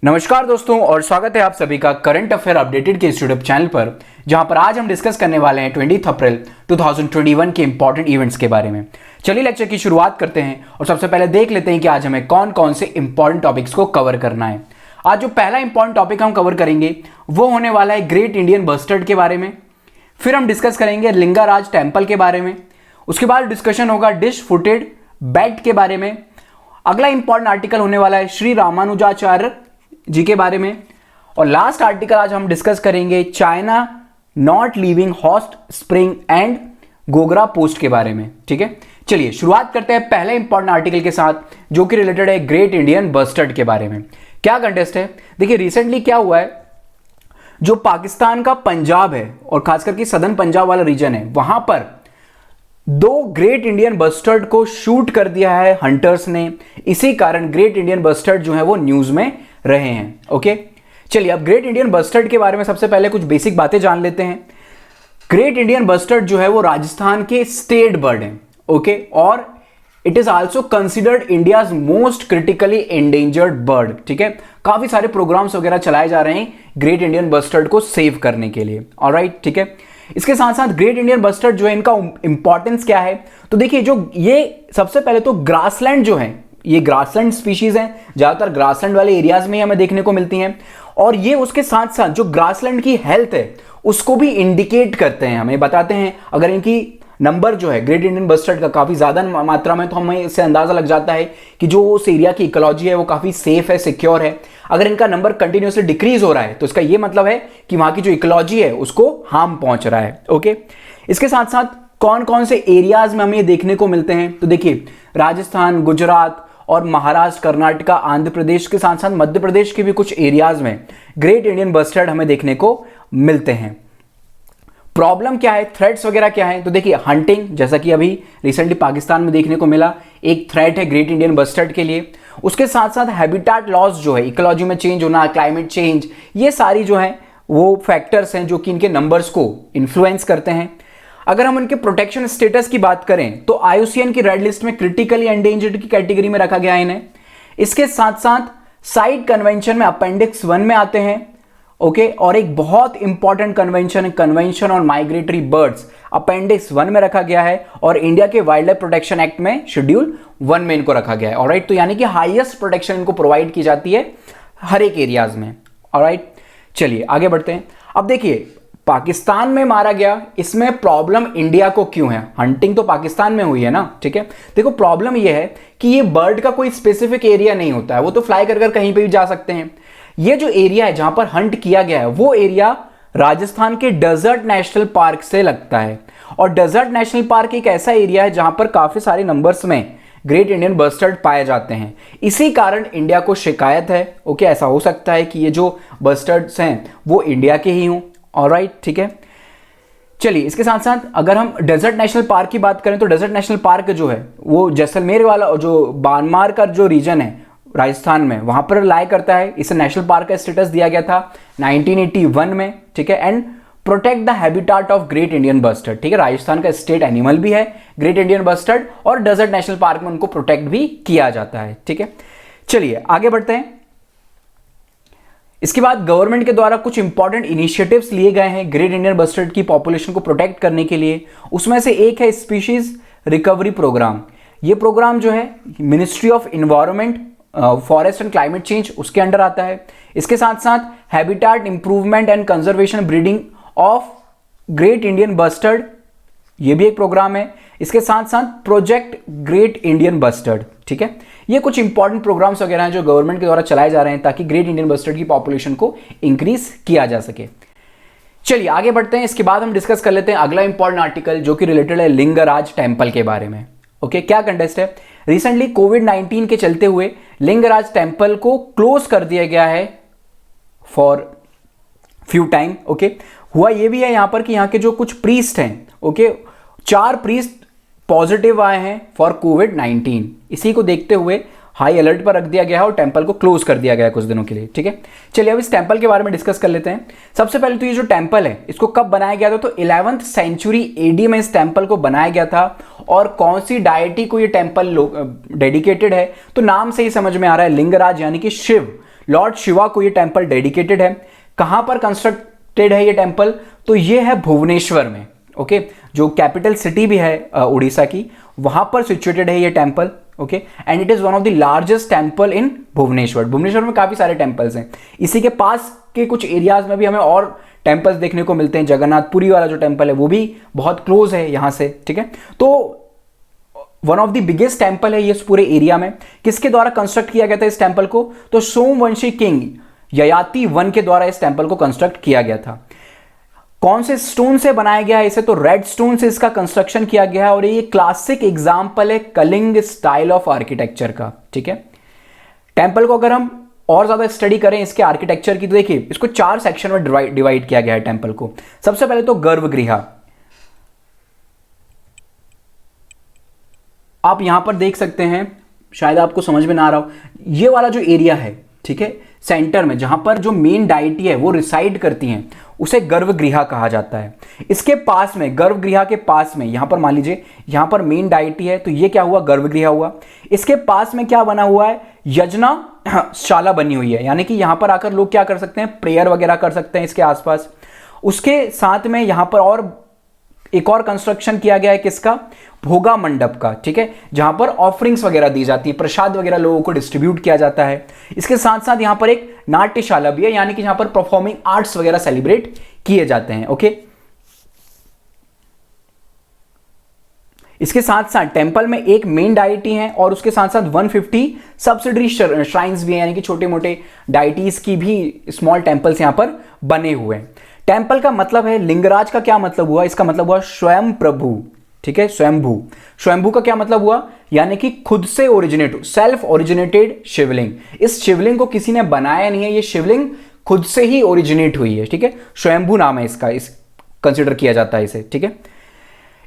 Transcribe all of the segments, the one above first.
नमस्कार दोस्तों और स्वागत है आप सभी का करंट अफेयर अपडेटेड के इस यूट्यूब चैनल पर, जहां पर आज हम डिस्कस करने वाले हैं 20 अप्रैल 2021 के इंपॉर्टेंट इवेंट्स के बारे में। चलिए लेक्चर की शुरुआत करते हैं और सबसे पहले देख लेते हैं कि आज हमें कौन कौन से इंपॉर्टेंट टॉपिक्स को कवर करना है। आज जो पहला इंपॉर्टेंट टॉपिक हम कवर करेंगे वो होने वाला है ग्रेट इंडियन बस्टर्ड के बारे में। फिर हम डिस्कस करेंगे लिंगाराज टेम्पल के बारे में। उसके बाद डिस्कशन होगा डिश फुटेड बैट के बारे में। अगला इंपॉर्टेंट आर्टिकल होने वाला है श्री रामानुजाचार्य जी के बारे में। और लास्ट आर्टिकल आज हम डिस्कस करेंगे China not leaving hot spring and Gogra post के बारे में। ठीक है, चलिए शुरुआत करते हैं पहले इंपॉर्टेंट आर्टिकल के साथ, जो कि रिलेटेड है ग्रेट इंडियन बस्टर्ड के बारे में। क्या कंटेस्ट है, देखिए रिसेंटली क्या हुआ है, जो पाकिस्तान का पंजाब है और खासकर कि सदर्न पंजाब वाला रीजन है, वहां पर दो ग्रेट इंडियन बस्टर्ड को शूट कर दिया है हंटर्स ने। इसी कारण ग्रेट इंडियन बस्टर्ड जो है वो न्यूज में रहे हैं। ओके, चलिए अब ग्रेट इंडियन बस्टर्ड के बारे में सबसे पहले कुछ बेसिक बातें जान लेते हैं। ग्रेट इंडियन बस्टर्ड जो है वो राजस्थान के स्टेट बर्ड है। ओके, और it is also considered India's most critically endangered bird. ठीक है, काफी सारे प्रोग्राम्स वगैरह चलाए जा रहे हैं ग्रेट इंडियन बस्टर्ड को सेव करने के लिए। ऑलराइट, ठीक है, इसके साथ साथ ग्रेट इंडियन बस्टर्ड जो है इनका इंपॉर्टेंस क्या है, तो देखिए जो ये सबसे पहले तो ग्रासलैंड जो है, ये ग्रासलैंड स्पीशीज हैं, ज्यादातर ग्रासलैंड वाले एरियाज में हमें देखने को मिलती हैं। और ये उसके साथ साथ जो ग्रासलैंड की हेल्थ है उसको भी इंडिकेट करते हैं, हमें बताते हैं। अगर इनकी नंबर जो है ग्रेट इंडियन बस्टर्ड का काफी ज्यादा मात्रा में, तो हमें इससे अंदाजा लग जाता है कि जो उस एरिया की इकोलॉजी है वो काफी सेफ है, सिक्योर है। अगर इनका नंबर कंटिन्यूसली डिक्रीज हो रहा है तो इसका ये मतलब है कि वहां की जो इकोलॉजी है उसको हार्म पहुंच रहा है। ओके, इसके साथ साथ कौन कौन से एरियाज में हमें ये देखने को मिलते हैं, तो देखिए राजस्थान, गुजरात और महाराष्ट्र, कर्नाटका, आंध्र प्रदेश के साथ साथ मध्य प्रदेश के भी कुछ एरियाज में ग्रेट इंडियन बस्टर्ड हमें देखने को मिलते हैं। प्रॉब्लम क्या है, थ्रेट्स वगैरह क्या है, तो देखिए हंटिंग, जैसा कि अभी रिसेंटली पाकिस्तान में देखने को मिला, एक थ्रेट है ग्रेट इंडियन बस्टर्ड के लिए। उसके साथ साथ हैबिटेट लॉस जो है, इकोलॉजी में चेंज होना, क्लाइमेट चेंज, ये सारी जो है वो फैक्टर्स हैं जो कि इनके नंबर्स को इन्फ्लुएंस करते हैं। अगर हम उनके प्रोटेक्शन स्टेटस की बात करें तो IUCN की रेड लिस्ट में क्रिटिकली एंडेंजर्ड की कैटेगरी में रखा गया है इन्हें। इसके साथ साथ साइट कन्वेंशन में अपेंडिक्स 1 में आते हैं। ओके, और एक बहुत इंपॉर्टेंट कन्वेंशन है convention on migratory birds, appendix 1 में रखा गया है और इंडिया के वाइल्ड लाइफ प्रोटेक्शन एक्ट में शेड्यूल 1 में इनको रखा गया है। ऑलराइट, तो यानी कि हाईएस्ट प्रोटेक्शन इनको प्रोवाइड की जाती है हर एक एरियाज में। ऑलराइट, चलिए आगे बढ़ते हैं। अब देखिए पाकिस्तान में मारा गया, इसमें प्रॉब्लम इंडिया को क्यों है, हंटिंग तो पाकिस्तान में हुई है ना। ठीक है, देखो प्रॉब्लम यह है कि ये बर्ड का कोई स्पेसिफिक एरिया नहीं होता है, वो तो फ्लाई कर कहीं पे भी जा सकते हैं। ये जो एरिया है जहां पर हंट किया गया है वो एरिया राजस्थान के डेजर्ट नेशनल पार्क से लगता है। और डेजर्ट नेशनल पार्क एक ऐसा एरिया है जहां पर काफी सारे नंबर्स में ग्रेट इंडियन बस्टर्ड पाए जाते हैं। इसी कारण इंडिया को शिकायत है। ओके, ऐसा हो सकता है कि ये जो बस्टर्ड्स हैं वो इंडिया के ही हों। ऑलराइट, ठीक है, चलिए इसके साथ साथ अगर हम डेजर्ट नेशनल पार्क की बात करें तो डेजर्ट नेशनल पार्क जो है वो जैसलमेर वाला जो बानमार का जो रीजन है राजस्थान में, वहां पर लाया करता है। इसे नेशनल पार्क का स्टेटस दिया गया था 1981 में। ठीक है, and protect the habitat of great Indian bustard. ठीक है, राजस्थान का स्टेट एनिमल भी है ग्रेट इंडियन बस्टर्ड और डेजर्ट नेशनल पार्क में उनको प्रोटेक्ट भी किया जाता है। ठीक है, चलिए आगे बढ़ते हैं। इसके बाद गवर्नमेंट के द्वारा कुछ इंपॉर्टेंट इनिशिएटिव्स लिए गए हैं ग्रेट इंडियन बस्टर्ड की पॉपुलेशन को प्रोटेक्ट करने के लिए। उसमें से एक है स्पीशीज रिकवरी प्रोग्राम। ये प्रोग्राम जो है ministry of environment, forest and climate change उसके अंडर आता है। इसके साथ साथ habitat improvement and conservation breeding of great Indian bustard, ये भी एक प्रोग्राम है। इसके साथ साथ प्रोजेक्ट ग्रेट इंडियन बस्टर्ड। ठीक है, ये कुछ इंपॉर्टेंट प्रोग्राम्स वगैरह हैं जो गवर्नमेंट के द्वारा चलाए जा रहे हैं ताकि ग्रेट इंडियन बस्टर्ड की पॉपुलेशन को इंक्रीज किया जा सके। चलिए आगे बढ़ते हैं। इसके बाद हम डिस्कस कर लेते हैं अगला इंपॉर्टेंट आर्टिकल जो कि रिलेटेड है लिंगराज टेम्पल के बारे में। ओके, क्या कंटेस्ट है, रिसेंटली कोविड-19 के चलते हुए लिंगराज टेम्पल को क्लोज कर दिया गया है फॉर फ्यू टाइम। ओके, हुआ ये भी है यहां पर कि यहां के जो कुछ प्रीस्ट हैं, ओके, 4 प्रीस्ट पॉजिटिव आए हैं फॉर कोविड-19। इसी को देखते हुए हाई अलर्ट पर रख दिया गया है और टेंपल को क्लोज कर दिया गया है कुछ दिनों के लिए। ठीक है, चलिए अब इस टेंपल के बारे में डिस्कस कर लेते हैं। सबसे पहले तो ये जो टेंपल है इसको कब बनाया गया था, तो 11th सेंचुरी AD में इस टेंपल को बनाया गया था। और कौन सी डायटी को ये टेंपल डेडिकेटेड है, तो नाम से ही समझ में आ रहा है, लिंगराज यानी कि शिव, लॉर्ड शिवा को ये टेम्पल डेडिकेटेड है। कहां पर कंस्ट्रक्टेड है ये टेम्पल? तो ये है भुवनेश्वर में, ओके, जो कैपिटल सिटी भी है उड़ीसा की, वहां पर सिचुएटेड है ये temple, okay, and it is one of the largest temple in Bhubaneswar. Bhubaneswar में काफी सारे टेम्पल्स हैं। इसी के पास के कुछ एरियाज में भी हमें और टेम्पल्स देखने को मिलते हैं। जगन्नाथपुरी वाला जो टेम्पल है वो भी बहुत क्लोज है यहां से, ठीक है। तो one of the biggest temple है ये इस पूरे एरिया में। किसके द्वारा कंस्ट्रक्ट किया गया था इस टेम्पल को? तो सोमवंशी किंग ययाति वन के द्वारा इस टेम्पल को कंस्ट्रक्ट किया गया था। कौन से स्टोन से बनाया गया है इसे? तो रेड स्टोन से इसका कंस्ट्रक्शन किया गया है और ये क्लासिक एग्जांपल है कलिंग स्टाइल ऑफ आर्किटेक्चर का, ठीक है। टेम्पल को अगर हम और ज्यादा स्टडी करें इसके आर्किटेक्चर की, तो देखिए इसको 4 सेक्शन में डिवाइड किया गया है टेम्पल को। सबसे पहले तो गर्भगृह, आप यहां पर देख सकते हैं, शायद आपको समझ में ना आ रहा हो, ये वाला जो एरिया है, ठीक है, सेंटर में जहां पर जो मेन डाइटी है वो रिसाइड करती हैं, उसे गर्भगृह कहा जाता है। इसके पास में, गर्भगृह के पास में, यहां पर मान लीजिए यहां पर मेन डाइटी है, तो ये क्या हुआ? गर्भगृह हुआ। इसके पास में क्या बना हुआ है? यज्ञशाला बनी हुई है, यानी कि यहां पर आकर लोग क्या कर सकते हैं? प्रेयर वगैरह कर सकते हैं इसके आसपास। उसके साथ में यहां पर और एक और कंस्ट्रक्शन किया गया है, किसका? भोगा मंडप का, ठीक है, जहां पर ऑफरिंग्स वगैरह दी जाती है, प्रसाद वगैरह लोगों को डिस्ट्रीब्यूट किया जाता है। इसके साथ साथ यहां पर एक नाट्यशाला भी है, यानी कि जहां पर परफॉर्मिंग आर्ट्स वगैरह सेलिब्रेट किए जाते हैं, ओके। इसके साथ साथ टेम्पल में एक मेन डाइटी है और उसके साथ साथ 150 सब्सिडरी श्राइन्स भी हैं, यानी कि छोटे मोटे डाइटीज की भी स्मॉल टेम्पल्स यहां पर बने हुए हैं। टेम्पल का मतलब है, लिंगराज का क्या मतलब हुआ? इसका मतलब हुआ स्वयं प्रभु, ठीक है, स्वयंभू। स्वयंभू का क्या मतलब हुआ? यानी कि खुद से ओरिजिनेट, सेल्फ ओरिजिनेटेड शिवलिंग। इस शिवलिंग को किसी ने बनाया नहीं है, ये शिवलिंग खुद से ही ओरिजिनेट हुई है, ठीक है। स्वयंभू नाम है इसका, इस कंसिडर किया जाता है इसे, ठीक है।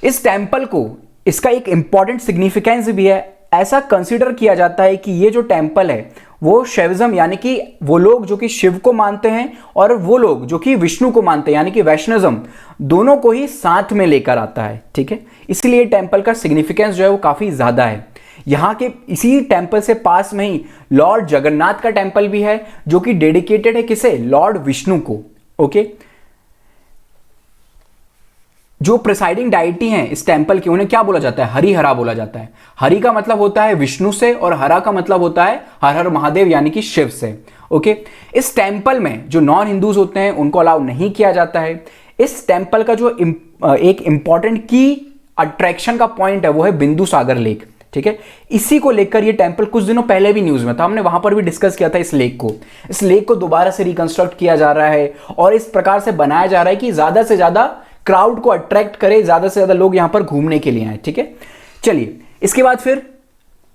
इस टेम्पल को, इसका एक इंपॉर्टेंट सिग्निफिकेंस भी है। ऐसा कंसिडर किया जाता है कि ये जो टेम्पल है वो शैविज्म, यानी कि वो लोग जो कि शिव को मानते हैं और वो लोग जो कि विष्णु को मानते हैं, यानी कि वैष्णविज्म, दोनों को ही साथ में लेकर आता है, ठीक है। इसलिए टेम्पल का सिग्निफिकेंस जो है वो काफी ज्यादा है। यहां के इसी टेम्पल से पास में ही लॉर्ड जगन्नाथ का टेम्पल भी है, जो कि डेडिकेटेड है किसे? लॉर्ड विष्णु को, ओके। जो प्रिसाइडिंग डाइटी हैं इस टेम्पल की, उन्हें क्या बोला जाता है? हरिहरा बोला जाता है। हरि का मतलब होता है विष्णु से और हरा का मतलब होता है हर हर महादेव, यानी कि शिव से, ओके। इस टेम्पल में जो नॉन हिंदूज होते हैं उनको अलाउ नहीं किया जाता है। इस टेम्पल का जो एक इंपॉर्टेंट की अट्रैक्शन का पॉइंट है वो है बिंदु सागर लेक, ठीक है। इसी को लेकर ये टेम्पल कुछ दिनों पहले भी न्यूज में था, हमने वहां पर भी डिस्कस किया था इस लेक को। इस लेक को दोबारा से रिकंस्ट्रक्ट किया जा रहा है और इस प्रकार से बनाया जा रहा है कि ज्यादा से ज्यादा क्राउड को अट्रैक्ट करे, ज्यादा से ज्यादा लोग यहां पर घूमने के लिए आए, ठीक है। चलिए, इसके बाद फिर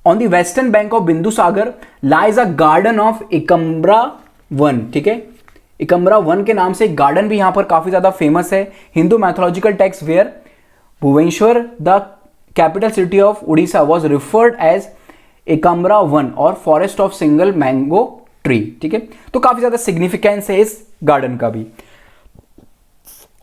on the western bank of Bindu Sagar lies a garden of Ekamra Van, ठीक है। एकम्बरा वन के नाम से एक गार्डन भी यहां पर काफी ज्यादा फेमस है। Hindu mythological text where Bhubaneswar the capital city of Orissa was referred as Ekamra Van और forest of single mango tree, ठीक है। तो काफी ज्यादा सिग्निफिकेंस है इस गार्डन का भी।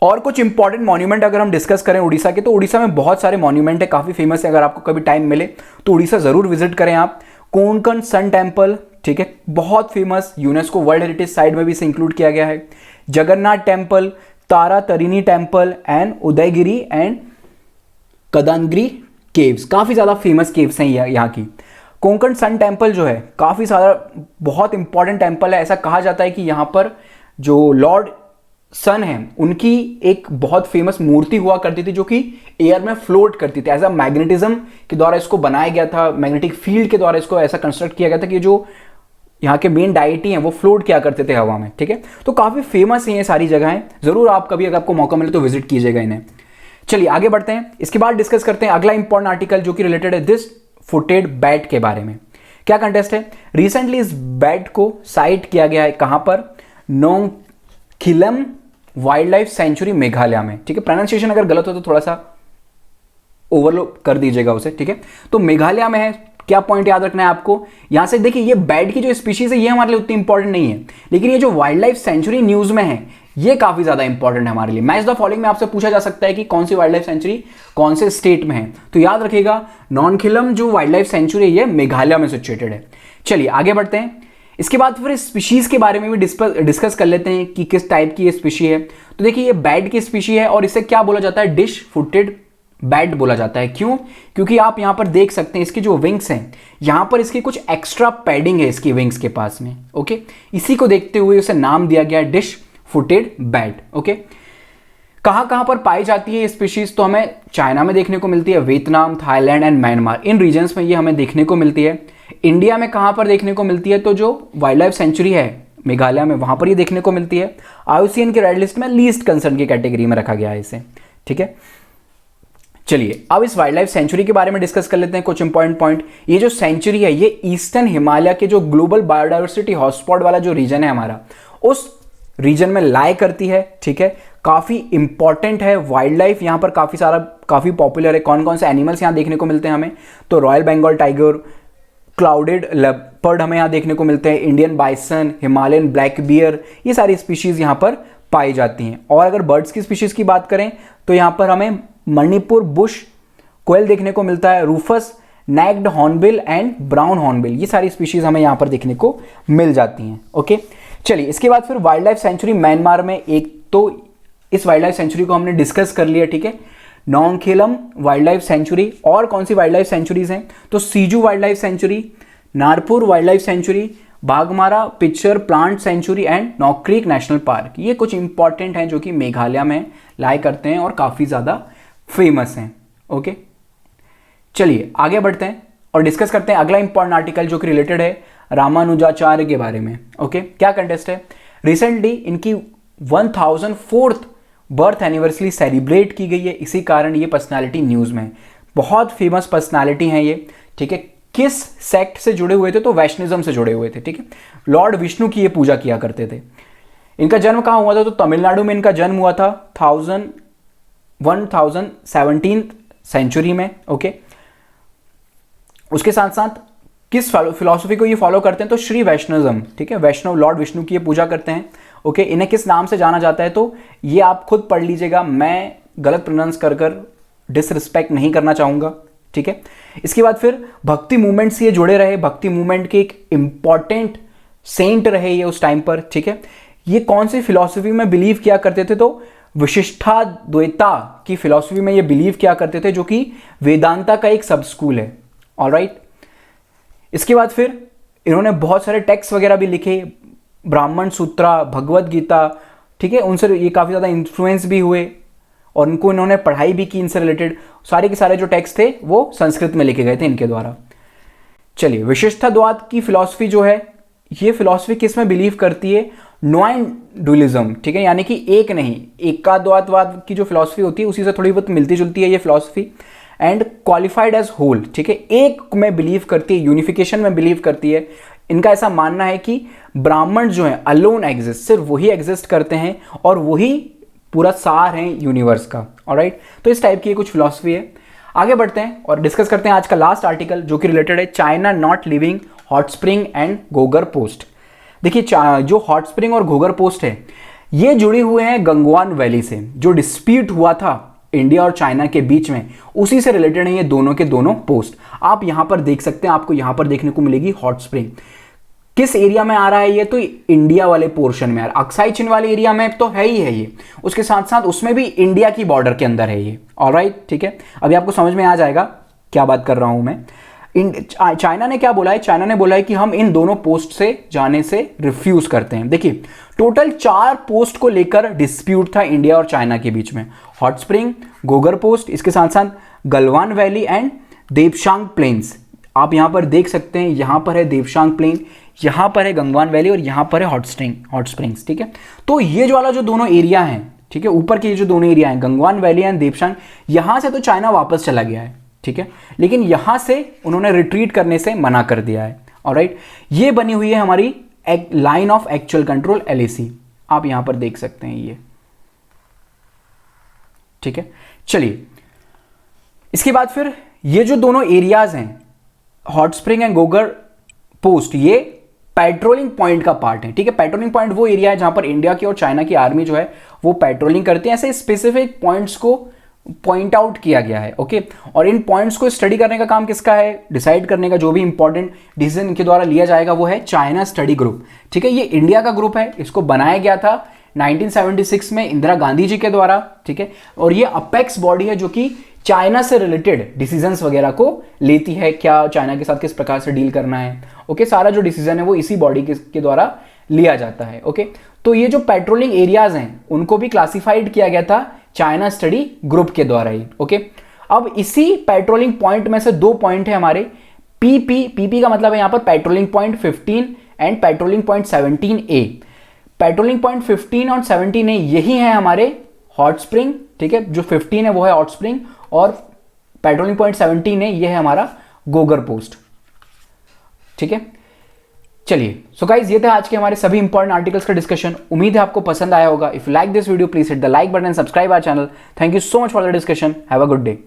और कुछ इंपॉर्टेंट मॉन्यूमेंट अगर हम डिस्कस करें उड़ीसा के, तो उड़ीसा में बहुत सारे मॉन्यूमेंट है, काफी फेमस है। अगर आपको कभी टाइम मिले तो उड़ीसा जरूर विजिट करें आप। कोंकण सन टेम्पल, ठीक है, बहुत famous, UNESCO world heritage site में भी इसे इंक्लूड किया गया है। Jagannath temple, Tara Tarini temple and Udayagiri and कदांगिरी केव्स, काफी ज्यादा फेमस केव्स हैं यहाँ की। कोंकण सन टेम्पल जो है काफी सारा बहुत इंपॉर्टेंट टेम्पल है। ऐसा कहा जाता है कि यहाँ पर जो लॉर्ड सन है उनकी एक बहुत फेमस मूर्ति हुआ करती थी जो कि एयर में फ्लोट करती थी। ऐसा मैग्नेटिज्म के द्वारा इसको बनाया गया था, मैग्नेटिक फील्ड के द्वारा इसको ऐसा कंस्ट्रक्ट किया गया था कि जो यहाँ के मेन डाइटी हैं वो फ्लोट किया करते थे हवा में, ठीक है। तो काफी फेमस है ये सारी जगहें, जरूर आप कभी अगर आपको मौका मिले तो विजिट कीजिएगा इन्हें। चलिए आगे बढ़ते हैं। इसके बाद डिस्कस करते हैं अगला इंपॉर्टेंट आर्टिकल जो कि रिलेटेड है दिस फुटेड बैट के बारे में। क्या कंटेस्ट है? रिसेंटली इस बैट को साइट किया गया है कहां पर? नोंगखिलम वाइल्ड लाइफ सेंचुरी मेघालय में, ठीक है। प्रोनाउंसिएशन अगर गलत हो तो थोड़ा सा ओवरलुक कर दीजिएगा उसे, ठीक है। तो मेघालय में है। क्या पॉइंट याद रखना है आपको? यहां से देखिए, ये बैट की जो स्पीशीज है ये हमारे लिए उतनी इंपॉर्टेंट नहीं है, लेकिन ये जो वाइल्ड लाइफ सेंचुरी न्यूज में है ये काफी ज्यादा इंपॉर्टेंट है हमारे लिए। मैच द फॉलोइंग में आपसे पूछा जा सकता है कि कौन सी वाइल्ड लाइफ सेंचुरी कौन से स्टेट में है, तो याद रखिएगा नोंगखिलम जो वाइल्ड लाइफ सेंचुरी है मेघालय में सिचुएटेड है। चलिए आगे बढ़ते हैं। इसके बाद फिर स्पीशीज़ के बारे में भी डिस्कस कर लेते हैं कि किस टाइप की ये स्पीशी है। तो देखिए ये बैट की स्पीशी है और इसे क्या बोला जाता है, डिश फुटेड बैट बोला जाता है। क्यों? क्योंकि आप यहां पर देख सकते हैं इसकी जो विंग्स हैं, यहां पर इसकी कुछ एक्स्ट्रा पैडिंग है इसकी विंग्स के पास में। ओके, इसी को देखते हुए उसे नाम दिया गया डिश फुटेड बैट। ओके, कहां कहां पर पाई जाती है ये स्पीशीज? तो हमें चाइना में देखने को मिलती है, वियतनाम, थाईलैंड एंड म्यांमार, इन रीजन्स में ये हमें देखने को मिलती है। इंडिया में कहां पर देखने को मिलती है? तो जो वाइल्ड लाइफ सेंचुरी है मेघालय में, वहां पर ये देखने को मिलती है। IUCN के रेड लिस्ट में लीस्ट कंसर्न की कैटेगरी में रखा गया है इसे। ठीक है, चलिए अब इस वाइल्ड लाइफ सेंचुरी के बारे में डिस्कस कर लेते हैं कुछ इंपॉर्टेंट पॉइंट। ये जो सेंचुरी है ये ईस्टर्न हिमालय के जो ग्लोबल बायोडाइवर्सिटी हॉटस्पॉट वाला जो रीजन है हमारा, उस रीजन में लाई करती है। ठीक है, काफी इंपॉर्टेंट है। वाइल्ड लाइफ यहाँ पर काफी पॉपुलर है। कौन कौन से एनिमल्स यहाँ देखने को मिलते हैं हमें? तो royal Bengal tiger, clouded leopard हमें यहाँ देखने को मिलते हैं, Indian bison, Himalayan black bear, ये सारी स्पीशीज यहाँ पर पाई जाती हैं। और अगर बर्ड्स की स्पीशीज की बात करें तो यहाँ पर हमें मणिपुर बुश कोयल देखने को मिलता है, rufous, naked hornbill and brown hornbill, ये सारी स्पीशीज हमें यहाँ पर देखने को मिल जाती हैं। ओके, चलिए इसके बाद फिर वाइल्ड लाइफ सेंचुरी म्यांमार में, एक तो इस वाइल्ड लाइफ सेंचुरी को हमने डिस्कस कर लिया। ठीक है, नोंगखेलम वाइल्ड लाइफ सेंचुरी। और कौन सी वाइल्ड लाइफ सेंचुरीज हैं? तो Siju wild life sanctuary, Narpuh wild life sanctuary, Baghmara pitcher plant sanctuary and Nokrek national park. ये कुछ इंपॉर्टेंट हैं जो कि मेघालय में लाई करते हैं और काफी ज्यादा फेमस हैं। ओके, चलिए आगे बढ़ते हैं और डिस्कस करते हैं अगला इंपॉर्टेंट आर्टिकल जो कि रिलेटेड है रामानुजाचार्य के बारे में। ओके, क्या कंटेस्ट है? रिसेंटली इनकी 1004th बर्थ एनिवर्सरी सेलिब्रेट की गई है, इसी कारण ये पर्सनालिटी न्यूज में है। बहुत फेमस पर्सनालिटी हैं ये। ठीक है, किस सेक्ट से जुड़े हुए थे? तो वैष्णिज्म से जुड़े हुए थे। ठीक है, लॉर्ड विष्णु की ये पूजा किया करते थे। इनका जन्म कहाँ हुआ था? तो तमिलनाडु में इनका जन्म हुआ था 1017th सेंचुरी में। ओके, उसके साथ साथ किस फिलॉसफी को ये फॉलो करते हैं? तो श्री वैष्णविज्म। ठीक है, वैष्णव लॉर्ड विष्णु की ये पूजा करते हैं। ओके, इन्हें किस नाम से जाना जाता है? तो ये आप खुद पढ़ लीजिएगा, मैं गलत प्रोनाउंस कर डिसरिस्पेक्ट नहीं करना चाहूंगा। ठीक है, इसके बाद फिर भक्ति मूवमेंट से ये जुड़े रहे, भक्ति मूवमेंट के एक इंपॉर्टेंट सेंट रहे ये उस टाइम पर। ठीक है, ये कौन सी फिलॉसफी में बिलीव किया करते थे? तो विशिष्टाद्वैता की फिलॉसफी में ये बिलीव किया करते थे, जो कि वेदांता का एक सब स्कूल है। ऑलराइट, इसके बाद फिर इन्होंने बहुत सारे टेक्स्ट वगैरह भी लिखे, ब्राह्मण सूत्रा, भगवत गीता। ठीक है, उनसे ये काफ़ी ज़्यादा इन्फ्लुएंस भी हुए और उनको इन्होंने पढ़ाई भी की। इनसे रिलेटेड सारे के सारे जो टेक्स्ट थे वो संस्कृत में लिखे गए थे इनके द्वारा। चलिए, विशिष्टाद्वैत की फिलॉसफी जो है, ये फिलॉसफी किस में बिलीव करती है? Non dualism. ठीक है, यानी कि एक नहीं, एकाद्वैतवाद की जो फिलॉसफी होती है उसी से थोड़ी बहुत मिलती जुलती है ये philosophy. And qualified as whole. ठीक है, एक में बिलीव करती है, यूनिफिकेशन में बिलीव करती है। इनका ऐसा मानना है कि ब्राह्मण जो है अलोन एग्जिस्ट, सिर्फ वही एग्जिस्ट करते हैं और वही पूरा सार है यूनिवर्स का। ऑलराइट, तो इस टाइप की कुछ फिलॉसफी है। आगे बढ़ते हैं और डिस्कस करते हैं आज का लास्ट आर्टिकल जो कि रिलेटेड है चाइना नॉट लिविंग हॉट स्प्रिंग एंड घोगर पोस्ट। देखिए, जो हॉट स्प्रिंग और घोगर पोस्ट है ये जुड़े हुए हैं गंगवान वैली से। जो डिस्प्यूट हुआ था इंडिया और चाइना के बीच में, उसी से रिलेटेड है ये दोनों के दोनों पोस्ट। आप यहां पर देख सकते हैं, आपको यहां पर देखने को मिलेगी हॉट स्प्रिंग। किस एरिया में आ रहा है ये? तो इंडिया वाले पोर्शन में, अक्साई चिन वाले एरिया में तो है ही है ये, उसके साथ साथ उसमें भी इंडिया की बॉर्डर के अंदर है ये। ऑलराइट, ठीक है, अभी आपको समझ में आ जाएगा क्या बात कर रहा हूं मैं। चाइना ने क्या बोला है? चाइना ने बोला है कि हम इन दोनों पोस्ट से जाने से रिफ्यूज करते हैं। देखिए, टोटल 4 पोस्ट को लेकर डिस्प्यूट था इंडिया और चाइना के बीच में। हॉट स्प्रिंग, घोगर पोस्ट, इसके साथ साथ गलवान वैली एंड देवशांग प्लेन्स। आप यहां पर देख सकते हैं, यहां पर है देवशांग प्लेन, यहां पर है गंगवान वैली और यहां पर है हॉट स्प्रिंग्स। ठीक है, तो ये जो वाला जो दोनों एरिया हैं, ठीक है, ऊपर के ये जो दोनों एरिया हैं गंगवान वैली एंड देवशांग, यहां से तो चाइना वापस चला गया है। ठीक है, लेकिन यहां से उन्होंने रिट्रीट करने से मना कर दिया है। ऑलराइट, ये बनी हुई है हमारी line of actual control LAC, आप यहां पर देख सकते हैं ये। ठीक है, चलिए इसके बाद फिर ये जो दोनों एरियाज हैं हॉट स्प्रिंग एंड घोगर पोस्ट, ये पेट्रोलिंग पॉइंट का पार्ट है। ठीक है, पेट्रोलिंग पॉइंट वो एरिया है जहां पर इंडिया की और चाइना की आर्मी जो है वो पेट्रोलिंग करती है। ऐसे स्पेसिफिक पॉइंट्स को पॉइंट आउट किया गया है। ओके, और इन पॉइंट्स को स्टडी करने का काम किसका है, डिसाइड करने का जो भी इंपॉर्टेंट डिसीजन इनके द्वारा लिया जाएगा वो है चाइना स्टडी ग्रुप। ठीक है, ये इंडिया का ग्रुप है, इसको बनाया गया था 1976 में इंदिरा गांधी जी के द्वारा। ठीक है, और ये अपेक्स बॉडी है जो कि चाइना से रिलेटेड डिसीजंस वगैरह को लेती है, क्या चाइना के साथ किस प्रकार से डील करना है। ओके, सारा जो डिसीजन है वो इसी बॉडी के द्वारा लिया जाता है। ओके, तो ये जो पेट्रोलिंग एरियाज हैं उनको भी क्लासिफाइड किया गया था चाइना स्टडी ग्रुप के द्वारा ही। ओके, अब इसी पेट्रोलिंग पॉइंट में से 2 पॉइंट है हमारे पीपी का मतलब है यहां पर patrolling point 15 and patrolling point 17A। Patrolling point 15 और 17A यही है हमारे हॉट स्प्रिंग। ठीक है, जो 15 है वो है हॉट स्प्रिंग और पेट्रोलिंग पॉइंट 17A ये है हमारा गोगर पोस्ट। ठीक है, चलिए, सो गाइज ये थे आज के हमारे सभी इंपॉर्टेंट आर्टिकल्स का डिस्कशन। उम्मीद है आपको पसंद आया होगा। If you like this video please hit the like button, subscribe our channel. Thank you so much for the discussion. Have a good day.